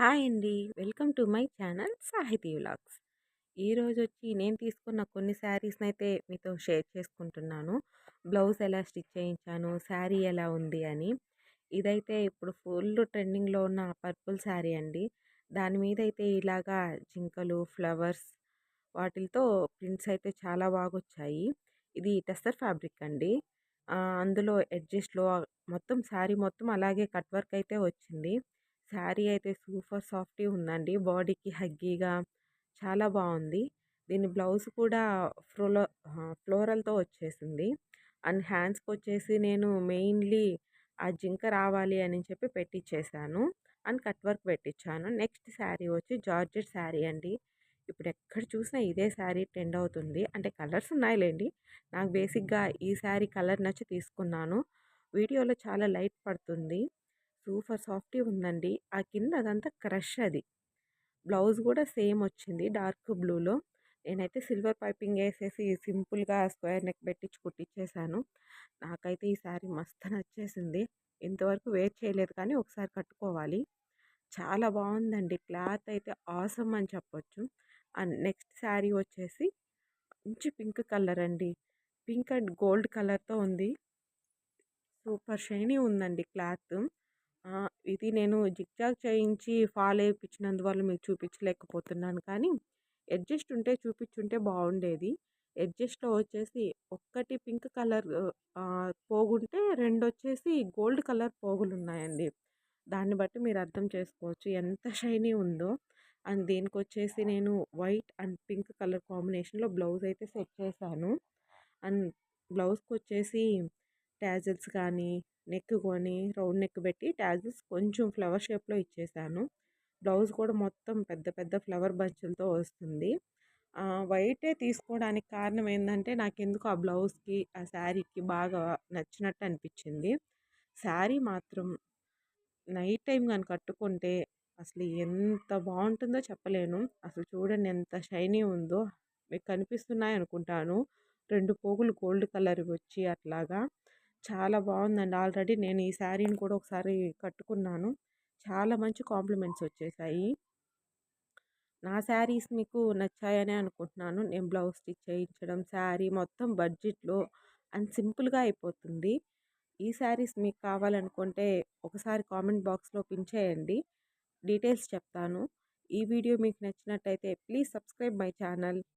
Hi అండి. Welcome to my channel సాహితీ vlogs. ఈరోజొచ్చి నేను తీసుకున్న కొన్ని శారీస్‌నైతే మీతో షేర్ చేసుకుంటున్నాను. బ్లౌజ్ ఎలా స్టిచ్ చేయించాను, శారీ ఎలా ఉంది అని. ఇదైతే ఇప్పుడు ఫుల్ ట్రెండింగ్‌లో ఉన్న పర్పుల్ శారీ అండి. దాని మీదైతే ఇలాగా జింకలు, ఫ్లవర్స్ వాటిలతో ప్రింట్స్ అయితే చాలా బాగొచ్చాయి. ఇది టస్సర్ ఫ్యాబ్రిక్ అండి. అందులో ఎడ్జెస్‌లో మొత్తం శారీ మొత్తం అలాగే కట్ వర్క్ అయితే వచ్చింది. శారీ అయితే సూపర్ సాఫ్ట్‌గా ఉందండి. బాడీకి హగ్గీగా చాలా బావుంది. దీని బ్లౌజ్ కూడా ఫ్లోరల్‌తో వచ్చేసింది. అండ్ హ్యాండ్స్‌కొచ్చేసి నేను మెయిన్‌లీ ఆ జింక రావాలి అని చెప్పి పెట్టిచ్చేసాను. అండ్ కట్ వర్క్ పెట్టిచ్చాను. నెక్స్ట్ శారీ వచ్చి జార్జెట్ శారీ అండి. ఇప్పుడెక్కడ చూసినా ఇదే శారీ ట్రెండ్ అవుతుంది. అంటే కలర్స్ ఉన్నాయిలెండి. నాకు బేసిక్‌గా ఈ శారీ కలర్ నచ్చి తీసుకున్నాను. వీడియోలో చాలా లైట్ పడుతుంది. సూపర్ సాఫ్ట్‌గా ఉందండి. ఆ కింద అదంతా క్రష్ అది. బ్లౌజ్ గూడా సేమ్ వచ్చింది డార్క్ బ్లూలో. నేనైతే సిల్వర్ పైపింగ్ ఏసేసి సింపుల్‌గా స్క్వేర్ నెక్ పెట్టించి కుట్టిచ్చేసాను. నాకైతే ఈ శారీ మస్తు నచ్చేసింది. ఇంతవరకు వేర్ చేయలేదు కానీ ఒకసారి కట్టుకోవాలి. చాలా బావుందండి. క్లాత్ అయితే ఆసమ్ అని చెప్పొచ్చు. అండ్ నెక్స్ట్ శారీ వచ్చేసి మంచి పింక్ కలర్ అండి. పింక్ అండ్ గోల్డ్ కలర్‌తో ఉంది. సూపర్ షైనీ ఉందండి క్లాత్. ఇది నేను జిగ్‌జాగ్ చేయించి ఫాల్ ఏపిచ్చినందువల్ల మీకు చూపించలేకపోతున్నాను కానీ, అడ్జస్ట్ ఉంటే చూపించుంటే బావుండేది. అడ్జస్ట్‌లో వచ్చేసి ఒక్కటి పింక్ కలర్ పోగుంటే రెండొచ్చేసి గోల్డ్ కలర్ పోగులున్నాయండి. దాన్ని బట్టి మీరు అర్థం చేసుకోవచ్చు ఎంత షైనీ ఉందో. అండ్ దీనికొచ్చేసి నేను వైట్ అండ్ పింక్ కలర్ కాంబినేషన్‌లో బ్లౌజ్ అయితే సెట్ చేశాను. అండ్ బ్లౌజ్‌కొచ్చేసి టాజిల్స్ కానీ, నెక్ కొని రౌండ్ నెక్ పెట్టి టాజిల్స్ కొంచెం ఫ్లవర్ షేప్‌లో ఇచ్చేసాను. బ్లౌజ్ కూడా మొత్తం పెద్ద పెద్ద ఫ్లవర్ బంచులతో వస్తుంది. వైటే తీసుకోవడానికి కారణం ఏందంటే, నాకెందుకో ఆ బ్లౌజ్‌కి, ఆ శారీకి బాగా నచ్చినట్టు అనిపించింది. శారీ మాత్రం నైట్ టైమ్ గాని కట్టుకుంటే అసలు ఎంత బావుంటుందో చెప్పలేను. అసలు చూడండి ఎంత షైనీ ఉందో. మీకు కనిపిస్తున్నాయనుకుంటాను. 2 పోగులు గోల్డ్ కలర్‌వి వచ్చి అట్లాగా. చాలా బావుందండి. ఆల్రెడీ నేను ఈ శారీని కూడా ఒకసారి కట్టుకున్నాను. చాలా మంచి కాంప్లిమెంట్స్ వచ్చేసాయి. నా శారీస్ మీకు నచ్చాయనే అనుకుంటున్నాను. నేను బ్లౌజ్ స్టిచ్ చేయించడం, శారీ మొత్తం బడ్జెట్‌లో అండ్ సింపుల్‌గా అయిపోతుంది. ఈ శారీస్ మీకు కావాలనుకుంటే ఒకసారి కామెంట్ బాక్స్‌లో పిన్ చేయండి. డీటెయిల్స్ చెప్తాను. ఈ వీడియో మీకు నచ్చినట్టయితే ప్లీజ్ సబ్స్క్రైబ్ మై ఛానల్.